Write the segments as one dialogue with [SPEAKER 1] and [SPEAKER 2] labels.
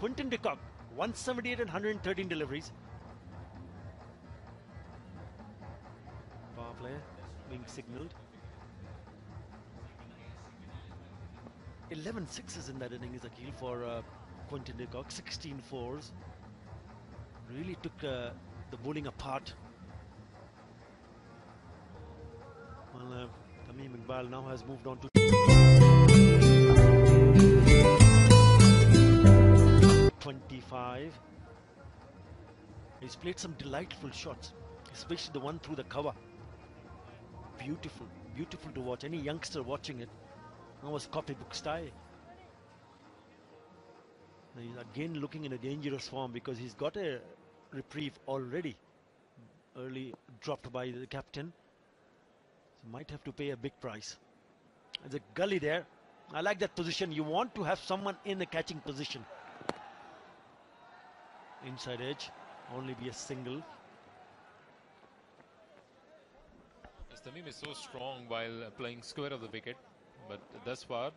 [SPEAKER 1] Quinton de Kock, 178 and 113 deliveries. Power play being signalled. 11 sixes in that innings, Akhil, for Quinton de Kock. 16 fours. Really took the bowling apart. Well, Tamim Iqbal now has moved on to 25. He's played some delightful shots, especially the one through the cover. Beautiful, beautiful to watch. Any youngster watching it, that was copybook style. He's again looking in a dangerous form because he's got a reprieve already. Early dropped by the captain. So might have to pay a big price. There's a gully there. I like that position. You want to have someone in the catching position. Inside edge, only be a single.
[SPEAKER 2] Tamim is so strong while playing square of the wicket, but thus far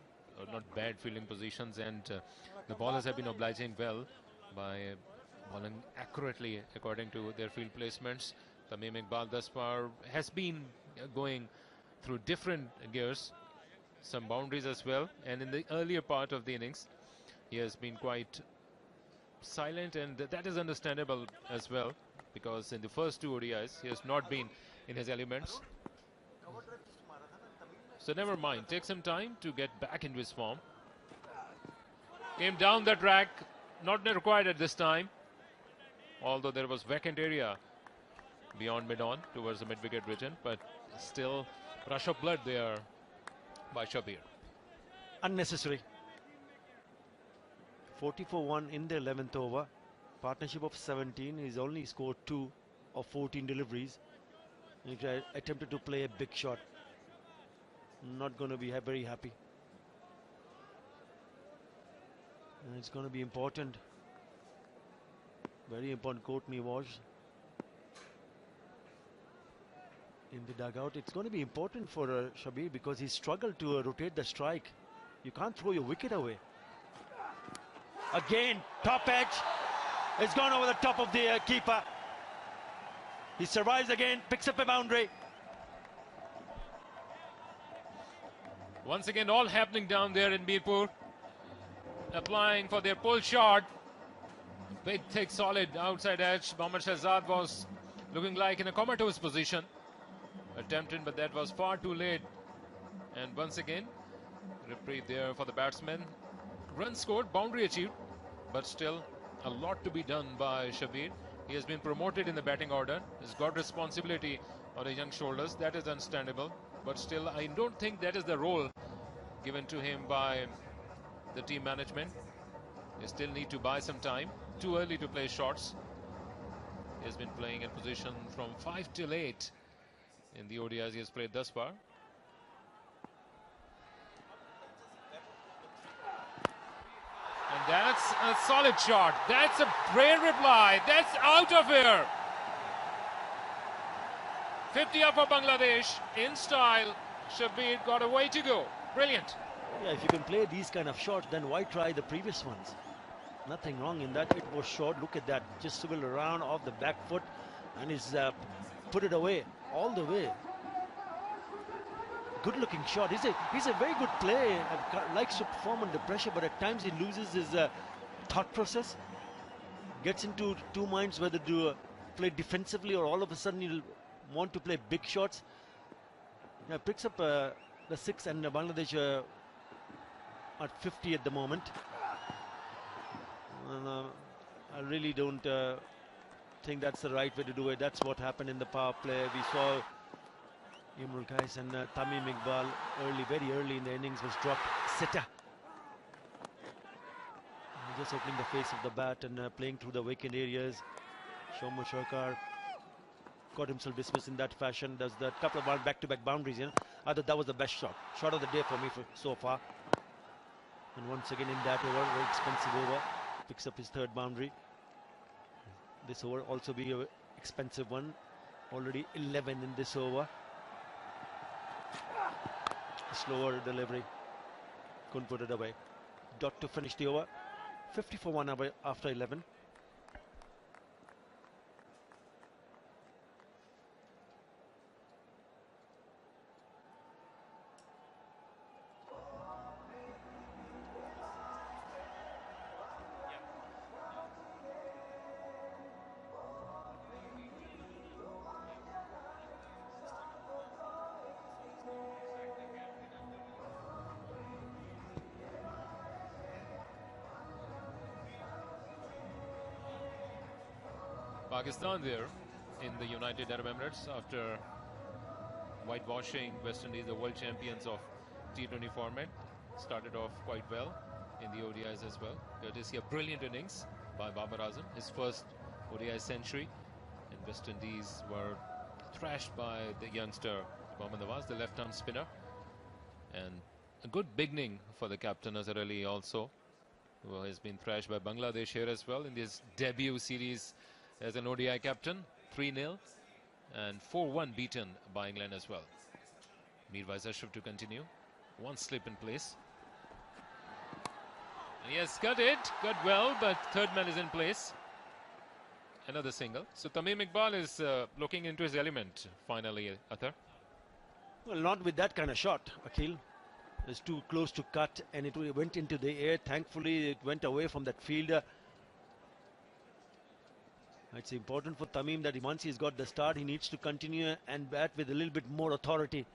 [SPEAKER 2] not bad fielding positions, and the bowlers have been obliging well by bowling accurately according to their field placements. Tamim Iqbal thus far has been going through different gears, some boundaries as well, and in the earlier part of the innings he has been quite silent, and that is understandable as well, because in the first two ODIs he has not been in his elements. So never mind, take some time to get back into his form. Came down the track, not required at this time, although there was vacant area beyond mid-on towards the mid-wicket region, but still rush of blood there by Shabir.
[SPEAKER 1] Unnecessary. 40 for 1 in the 11th over. Partnership of 17. He's only scored 2 of 14 deliveries. He attempted to play a big shot. Not going to be very happy. And it's going to be important. Very important. Courtney was in the dugout. It's going to be important for Shabir because he struggled to rotate the strike. You can't throw your wicket away. Again, top edge. It's gone over the top of the keeper. He survives again, picks up a boundary.
[SPEAKER 2] Once again, all happening down there in Mirpur. Applying for their pull shot. Big, thick, solid outside edge. Mohammad Shahzad was looking like in a comatose position. Attempted, but that was far too late. And once again, reprieve there for the batsman. Run scored, boundary achieved, but still a lot to be done by Shabir. He has been promoted in the batting order. He's got responsibility on his young shoulders. That is understandable. But still, I don't think that is the role given to him by the team management. They still need to buy some time. Too early to play shots. He has been playing in position from 5 till 8 in the ODIs he has played thus far. And that's a solid shot. That's a great reply. That's out of here. 50 up for Bangladesh in style. Shabir got a way to go. Brilliant.
[SPEAKER 1] Yeah, if you can play these kind of shots, then why try the previous ones? Nothing wrong in that. It was short. Look at that. Just swivel around off the back foot and he's put it away all the way. Good looking shot. He's a very good player. Likes to perform under pressure, but at times he loses his thought process. Gets into two minds whether to play defensively or all of a sudden he'll want to play big shots. Yeah, picks up the 6 and Bangladesh at 50 at the moment. And, I really don't think that's the right way to do it. That's what happened in the power play. We saw Imrul Qais and Tamim Iqbal very early in the innings was dropped. Sitter. Just opening the face of the bat and playing through the vacant areas. Shomo Shokar got himself dismissed in that fashion. There's that couple of back-to-back boundaries. I thought that was the best shot of the day for me so far. And once again in that over, very expensive over, picks up his third boundary. This over also be an expensive one. Already 11 in this over. Slower delivery. Couldn't put it away. Dot to finish the over. 50 for 1 after 11.
[SPEAKER 2] Pakistan there in the United Arab Emirates after whitewashing West Indies, the world champions of T20 format. Started off quite well in the ODIs as well. Courtesy a brilliant innings by Babar Azam, his first ODI century. And West Indies were thrashed by the youngster Mohammad Nawaz, the left-arm spinner. And a good beginning for the captain Azhar Ali also, who has been thrashed by Bangladesh here as well in this debut series as an ODI captain. 3-0 and 4-1 beaten by England as well. Mirwais Ashraf to continue. One slip in place. And yes, got well, but third man is in place. Another single. So Tamim Iqbal is looking into his element finally, Athar.
[SPEAKER 1] Well, not with that kind of shot, Akhil. It's too close to cut and it went into the air. Thankfully, it went away from that fielder. It's important for Tamim that once he's got the start, he needs to continue and bat with a little bit more authority.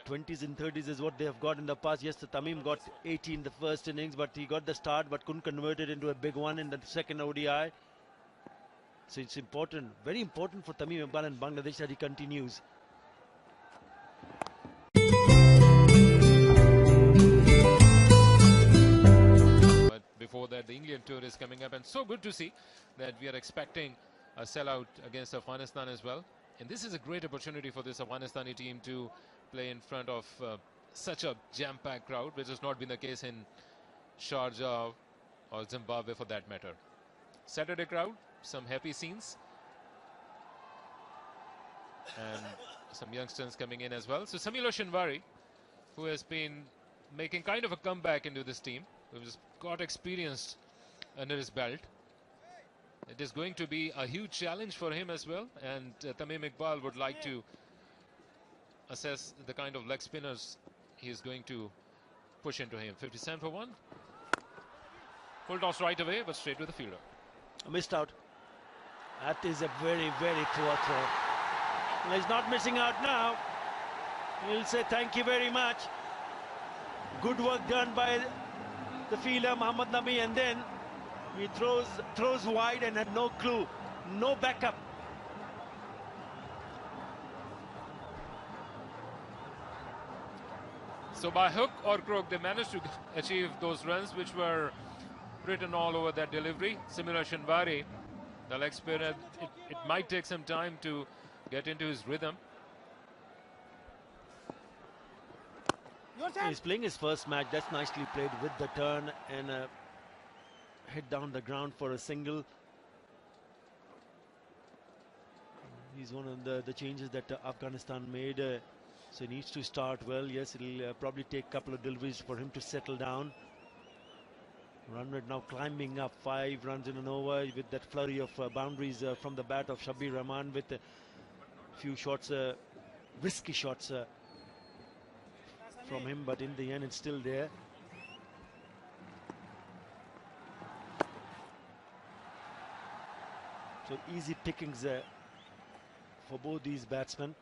[SPEAKER 1] 20s and 30s is what they have got in the past. Yes, the Tamim got 80 in the first innings, but he got the start but couldn't convert it into a big one in the second ODI. So it's important, very important for Tamim Iqbal and Bangladesh that he continues.
[SPEAKER 2] But before that, the England tour is coming up, and so good to see that we are expecting a sellout against Afghanistan as well. And this is a great opportunity for this Afghanistani team to play in front of such a jam-packed crowd, which has not been the case in Sharjah or Zimbabwe for that matter. Saturday crowd, some happy scenes, and some youngsters coming in as well. So Samilo Shinwari, who has been making kind of a comeback into this team, who's got experience under his belt. It is going to be a huge challenge for him as well, and Tamim Iqbal would like to assess the kind of leg spinners he is going to push into him. 57 for 1. Full toss right away, but straight to the fielder.
[SPEAKER 1] Missed out. That is a very, very poor throw. And he's not missing out now. He'll say thank you very much. Good work done by the fielder Mohammad Nabi, and then he throws wide and had no clue, no backup.
[SPEAKER 2] So by hook or crook, they managed to achieve those runs which were written all over that delivery. Samilo Shinwari, the leg spinner, it might take some time to get into his rhythm.
[SPEAKER 1] He's playing his first match. That's nicely played with the turn and hit down the ground for a single. He's one of the changes that Afghanistan made. So he needs to start well. Yes, it'll probably take a couple of deliveries for him to settle down. Run rate now climbing up. 5 runs in an over with that flurry of boundaries from the bat of Shabir Rahman, with a few shots, risky shots from him, but in the end it's still there. So easy pickings for both these batsmen.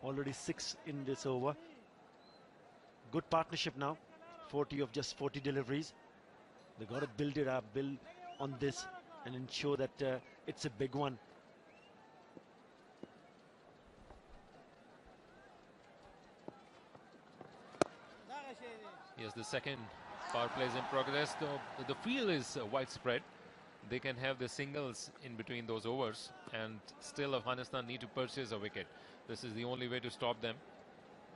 [SPEAKER 1] Already 6 in this over. Good partnership now. 40 of just 40 deliveries. They got to build it up, build on this and ensure that it's a big one.
[SPEAKER 2] Yes, the second power play is in progress. The field is widespread. They can have the singles in between those overs, and still Afghanistan need to purchase a wicket. This is the only way to stop them.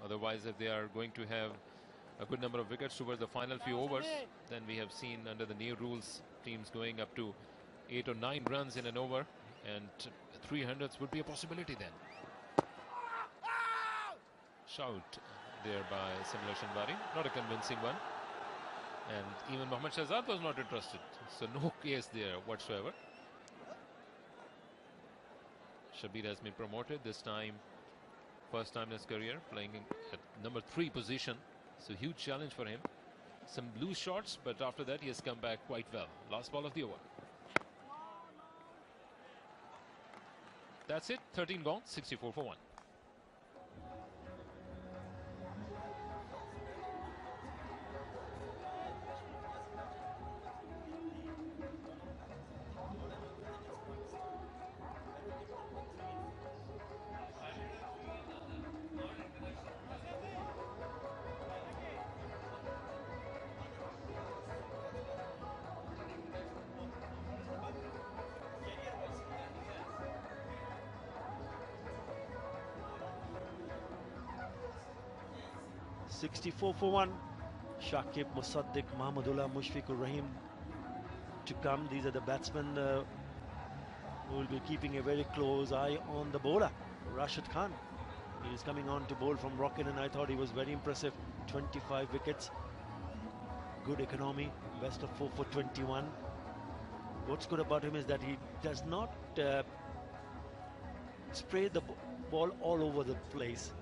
[SPEAKER 2] Otherwise, if they are going to have a good number of wickets towards the final few overs, then we have seen under the new rules teams going up to 8 or 9 runs in an over, and 300s would be a possibility then. Shout there by Samilo Shinwari, not a convincing one. And even Mohammad Shahzad was not interested. So no case there whatsoever. Shabir has been promoted this time. First time in his career playing at number 3 position. So huge challenge for him. Some loose shots, but after that he has come back quite well. Last ball of the over. That's it. 13 gone, 64 for 1.
[SPEAKER 1] $64 for 1. Shakib, Musaddiq, Mahmudullah, Mushfiqur Rahim to come. These are the batsmen who will be keeping a very close eye on the bowler, Rashid Khan. He is coming on to bowl from Rocket, and I thought he was very impressive. 25 wickets, good economy, best of 4 for 21. What's good about him is that he does not spray the ball all over the place.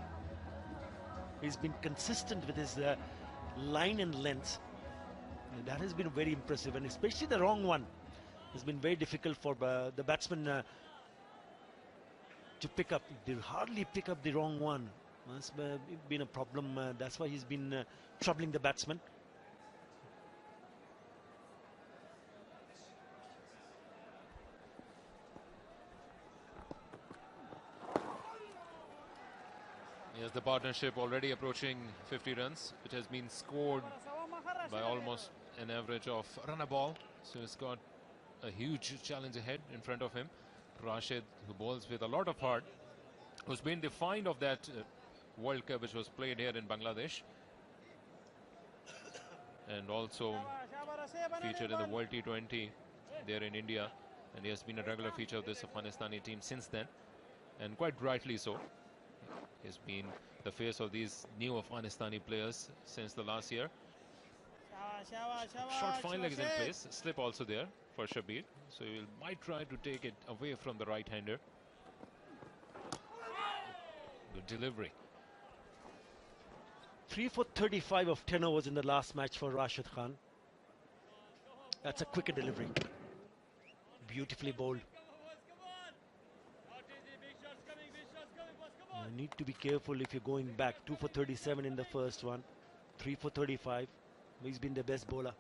[SPEAKER 1] He's been consistent with his line and length. And that has been very impressive, and especially the wrong one has been very difficult for the batsman to pick up. They hardly pick up the wrong one. That's been a problem. That's why he's been troubling the batsman.
[SPEAKER 2] Yes, the partnership already approaching 50 runs. It has been scored by almost an average of run a ball. So he's got a huge challenge ahead in front of him. Rashid, who bowls with a lot of heart, who's been the find of that World Cup which was played here in Bangladesh, and also featured in the World T20 there in India, and he has been a regular feature of this Afghanistani team since then, and quite rightly so. He's been the face of these new Afghanistani players since the last year. Short fine leg is in place, slip also there for Shabir, so he might try to take it away from the right-hander. Good delivery.
[SPEAKER 1] 3 for 35 of 10 overs in the last match for Rashid Khan. That's a quicker delivery. Beautifully bowled. You need to be careful if you're going back. 2 for 37 in the first one. 3 for 35. He's been the best bowler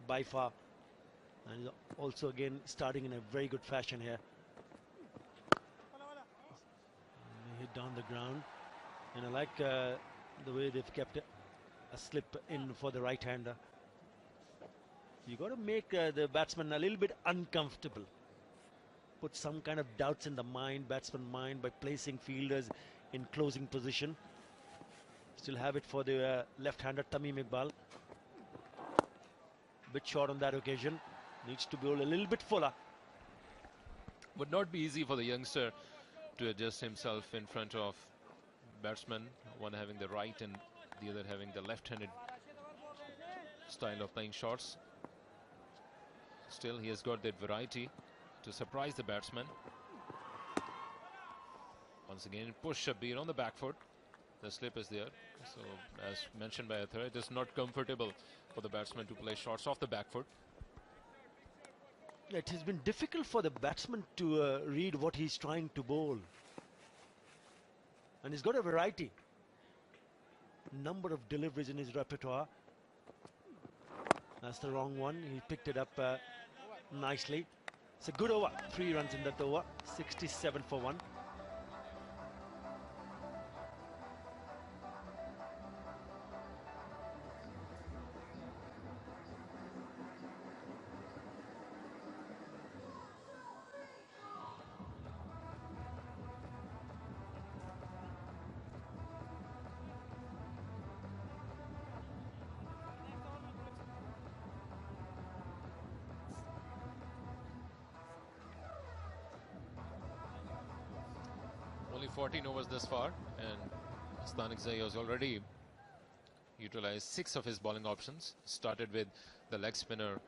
[SPEAKER 1] by far. And also again starting in a very good fashion here. Hit down the ground. And I like the way they've kept a slip in for the right-hander. You got to make the batsman a little bit uncomfortable. Put some kind of doubts in the batsman mind, by placing fielders in closing position. Still have it for the left-hander Tamim Iqbal. Bit short on that occasion. Needs to bowl a little bit fuller.
[SPEAKER 2] Would not be easy for the youngster to adjust himself in front of batsmen, one having the right and the other having the left-handed style of playing shots. Still, he has got that variety to surprise the batsman. Once again, push Shabir on the back foot. The slip is there. So, as mentioned by Athar, it is not comfortable for the batsman to play shots off the back foot.
[SPEAKER 1] It has been difficult for the batsman to read what he's trying to bowl. And he's got a variety. Number of deliveries in his repertoire. That's the wrong one. He picked it up nicely. It's a good over. 3 runs in that over. 67 for 1.
[SPEAKER 2] Only 14 overs thus far, and Stanik Zai has already utilized 6 of his bowling options. Started with the leg spinner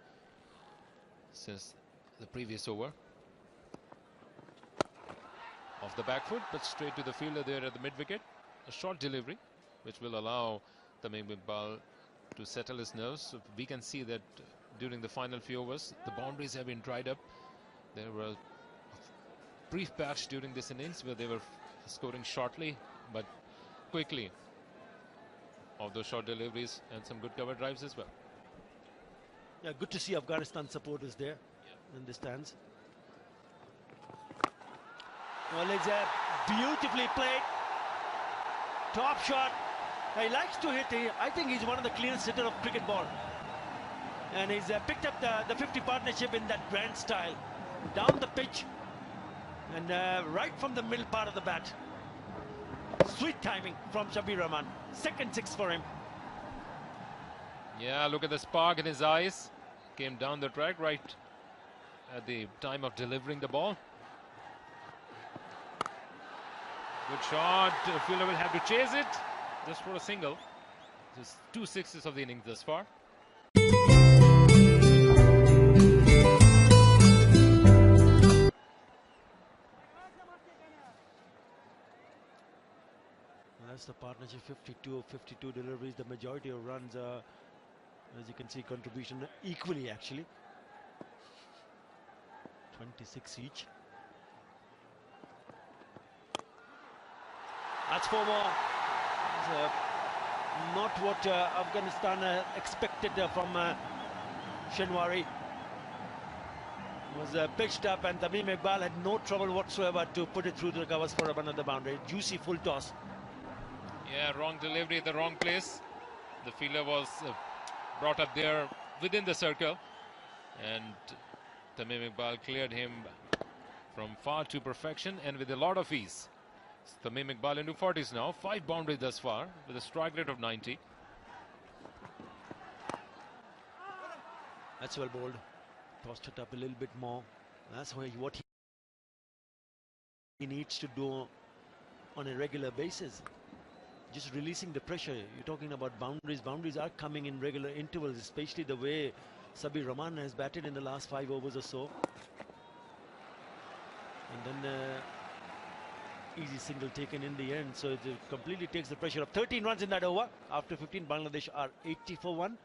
[SPEAKER 2] since the previous over. Off the back foot, but straight to the fielder there at the mid-wicket. A short delivery, which will allow Tamim Iqbal to settle his nerves. So we can see that during the final few overs, the boundaries have been dried up. There were a brief patch during this innings where they were scoring shortly, but quickly. Of those short deliveries and some good cover drives as well.
[SPEAKER 1] Yeah, good to see Afghanistan supporters there in the stands. Well, it's beautifully played. Top shot. He likes to hit. I think he's one of the cleanest hitter of cricket ball. And he's picked up the 50 partnership in that grand style. Down the pitch. And right from the middle part of the bat. Sweet timing from Shabir Rahman. Second 6 for him.
[SPEAKER 2] Yeah, look at the spark in his eyes. Came down the track right at the time of delivering the ball. Good shot. The fielder will have to chase it just for a single. Just 2 sixes of the innings thus far.
[SPEAKER 1] That's the partnership. 52 deliveries. The majority of runs are, as you can see, contribution equally actually. 26 each. That's 4 more. Not what Afghanistan expected from Shinwari. Was pitched up, and Tamim Iqbal had no trouble whatsoever to put it through the covers for another boundary. Juicy full toss.
[SPEAKER 2] Yeah, wrong delivery at the wrong place. The fielder was brought up there within the circle, and Tamim Iqbal cleared him from far to perfection and with a lot of ease. Tamim Iqbal into 40s now, 5 boundaries thus far with a strike rate of 90.
[SPEAKER 1] That's well bowled. Tossed it up a little bit more. That's what he needs to do on a regular basis. Just releasing the pressure. You're talking about boundaries. Boundaries are coming in regular intervals, especially the way Shabir Rahman has batted in the last 5 overs or so. And then easy single taken in the end. So it completely takes the pressure off. 13 runs in that over. After 15, Bangladesh are 80 for 1.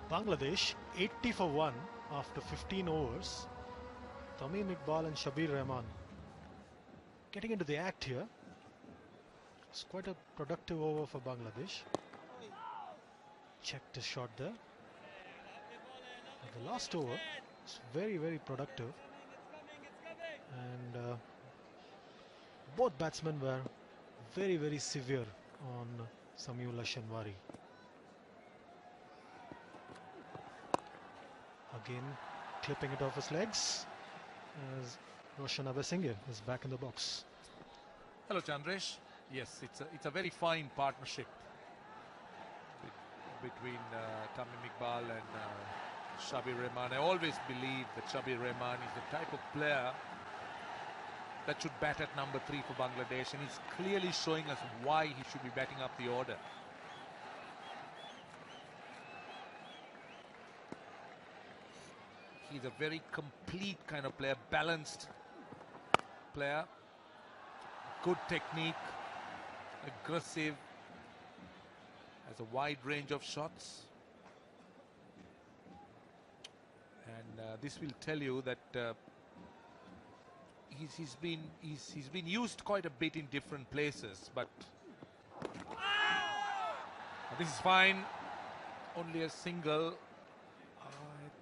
[SPEAKER 3] Bangladesh 80 for 1 after 15 overs. Tamim Iqbal and Shabir Rahman getting into the act here. It's quite a productive over for Bangladesh. Checked his shot there. And the last over is very productive. And both batsmen were very severe on Samiullah Shinwari. Again, clipping it off his legs as Roshan Abesinghe is back in the box.
[SPEAKER 4] Hello, Chandresh. Yes, it's a very fine partnership between Tamim Iqbal and Shabir Rahman. I always believe that Shabir Rahman is the type of player that should bat at number 3 for Bangladesh, and he's clearly showing us why he should be batting up the order. He's a very complete kind of player, balanced player, good technique, aggressive, has a wide range of shots. And this will tell you that he's been used quite a bit in different places, but this is fine. Only a single. I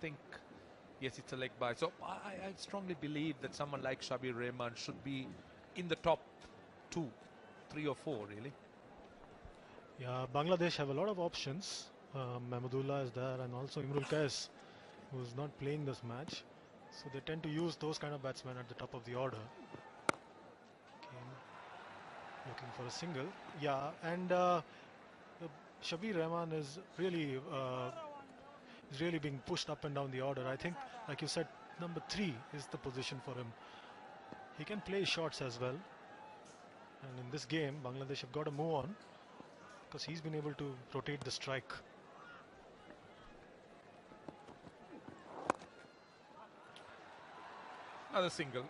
[SPEAKER 4] think. Yes, it's a leg by. So I strongly believe that someone like Shabir Rahman should be in the top 2, 3 or 4, really.
[SPEAKER 3] Yeah, Bangladesh have a lot of options. Mahmudullah is there, and also Imrul Qais, who's not playing this match. So they tend to use those kind of batsmen at the top of the order. Looking for a single. Yeah, and Shabir Rahman is really being pushed up and down the order. I think, like you said, number 3 is the position for him. He can play shots as well. And in this game, Bangladesh have got to move on because he's been able to rotate the strike.
[SPEAKER 4] Another single.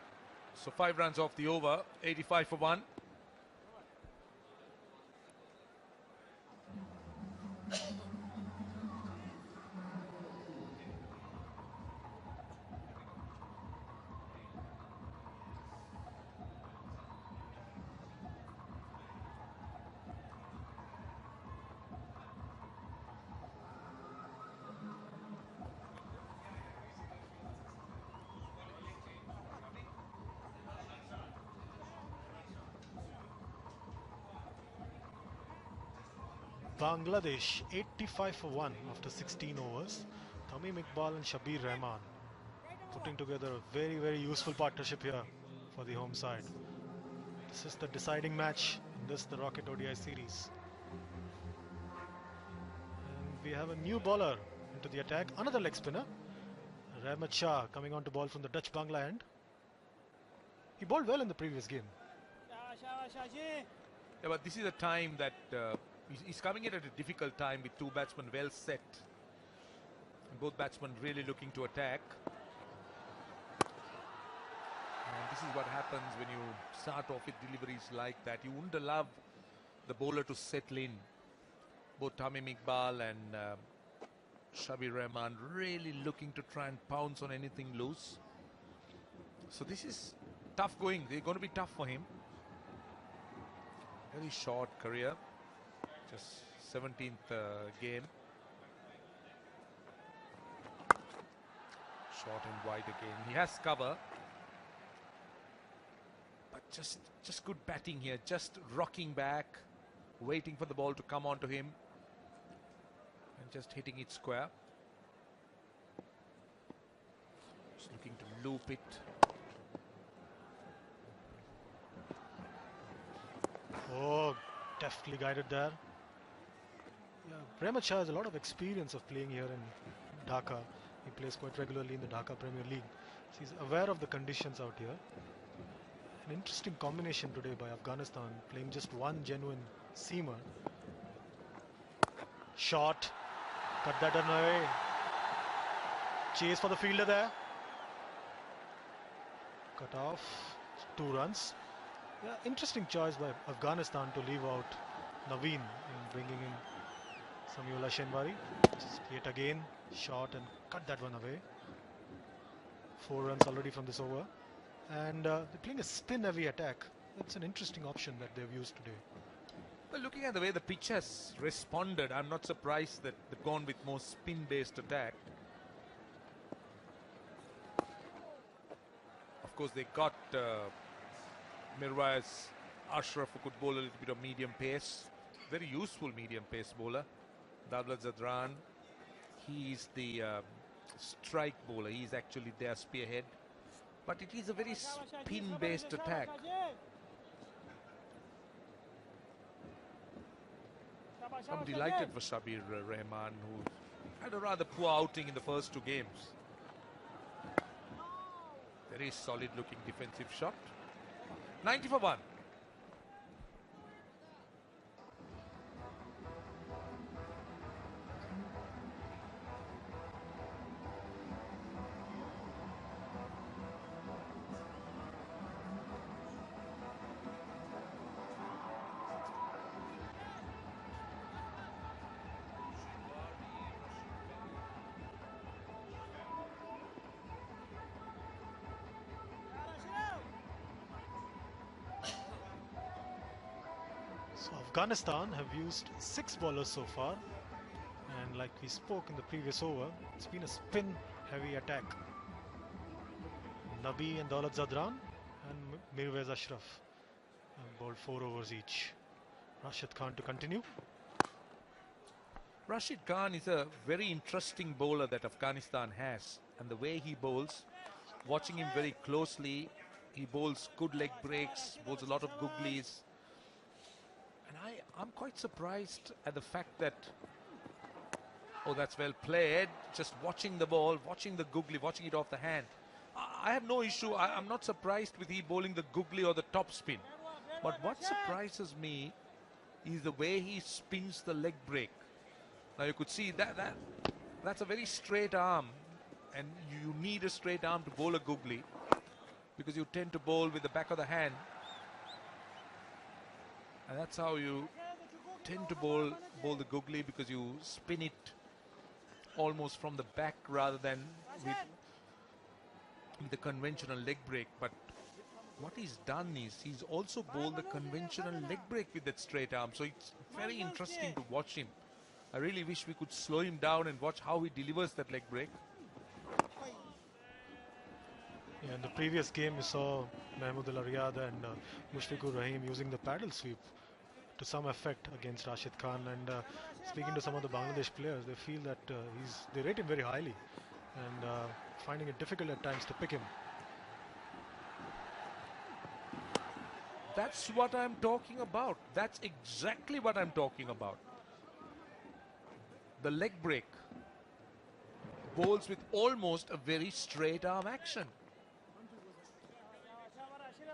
[SPEAKER 4] So 5 runs off the over, 85 for 1.
[SPEAKER 3] Bangladesh 85 for 1 after 16 overs. Tamim Iqbal and Shabir Rahman putting together a very useful partnership here for the home side. This is the deciding match in the Rocket ODI series. And we have a new bowler into the attack, another leg spinner. Rahmat Shah coming on to ball from the Dutch Bangla end. He bowled well in the previous game.
[SPEAKER 4] Yeah, but this is a time that he's coming in at a difficult time with 2 batsmen well set. And both batsmen really looking to attack. And this is what happens when you start off with deliveries like that. You wouldn't allow the bowler to settle in. Both Tamim Iqbal and Shabir Rahman really looking to try and pounce on anything loose. So this is tough going. They're going to be tough for him. Very short career. Just 17th game. Short and wide again. He has cover. But just good batting here. Just rocking back. Waiting for the ball to come onto him. And just hitting it square. Just looking to loop it.
[SPEAKER 3] Oh, deftly guided there. Yeah, Rahmat Shah has a lot of experience of playing here in Dhaka. He plays quite regularly in the Dhaka Premier League. So he's aware of the conditions out here. An interesting combination today by Afghanistan, playing just one genuine seamer. Shot. Cut that away. Chase for the fielder there. Cut off. 2 runs. Yeah, interesting choice by Afghanistan to leave out Naveen and bringing in Samiullah Shenwari. Just yet again shot and cut that one away. 4 runs already from this over. And they're playing a spin-heavy attack. That's an interesting option that they've used today.
[SPEAKER 4] Well, looking at the way the pitch has responded, I'm not surprised that they've gone with more spin-based attack. Of course, they got Mirwais Ashraf, who could bowl a little bit of medium pace. Very useful medium pace bowler. Davlat Zadran, he's the strike bowler. He's actually their spearhead. But it is a very spin-based attack. I'm delighted for Shabir Rahman, who had a rather poor outing in the first 2 games. Very solid looking defensive shot. 90 for 1.
[SPEAKER 3] So Afghanistan have used 6 bowlers so far, and like we spoke in the previous over, it's been a spin-heavy attack. Nabi and Daulat Zadran and Mirwais Ashraf have bowled 4 overs each. Rashid Khan to continue.
[SPEAKER 4] Rashid Khan is a very interesting bowler that Afghanistan has, and the way he bowls, watching him very closely, he bowls good leg breaks, bowls a lot of googlies, and I'm quite surprised at the fact that, oh, that's well played, just watching the ball, watching the googly, watching it off the hand. I have no issue. I'm not surprised with he bowling the googly or the top spin, but what surprises me is the way he spins the leg break. Now you could see that's a very straight arm, and you need a straight arm to bowl a googly because you tend to bowl with the back of the hand, and that's how you tend to bowl the googly, because you spin it almost from the back rather than with the conventional leg break. But what he's done is he's also bowled the conventional leg break with that straight arm, so it's very interesting to watch him. I really wish we could slow him down and watch how he delivers that leg break.
[SPEAKER 3] Yeah, in the previous game, we saw Mahmood Al-Riyad and Mushfiqur Rahim using the paddle sweep to some effect against Rashid Khan. And speaking to some of the Bangladesh players, they feel that they rate him very highly and finding it difficult at times to pick him.
[SPEAKER 4] That's what I'm talking about. That's exactly what I'm talking about. The leg break bowls with almost a very straight arm action.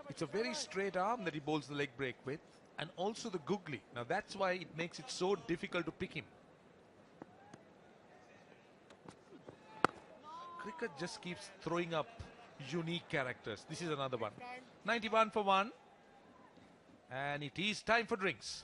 [SPEAKER 4] It's a very straight arm that he bowls the leg break with, and also the googly. Now that's why it makes it so difficult to pick him. Cricket just keeps throwing up unique characters. This is another one. 91 for 1. And it is time for drinks.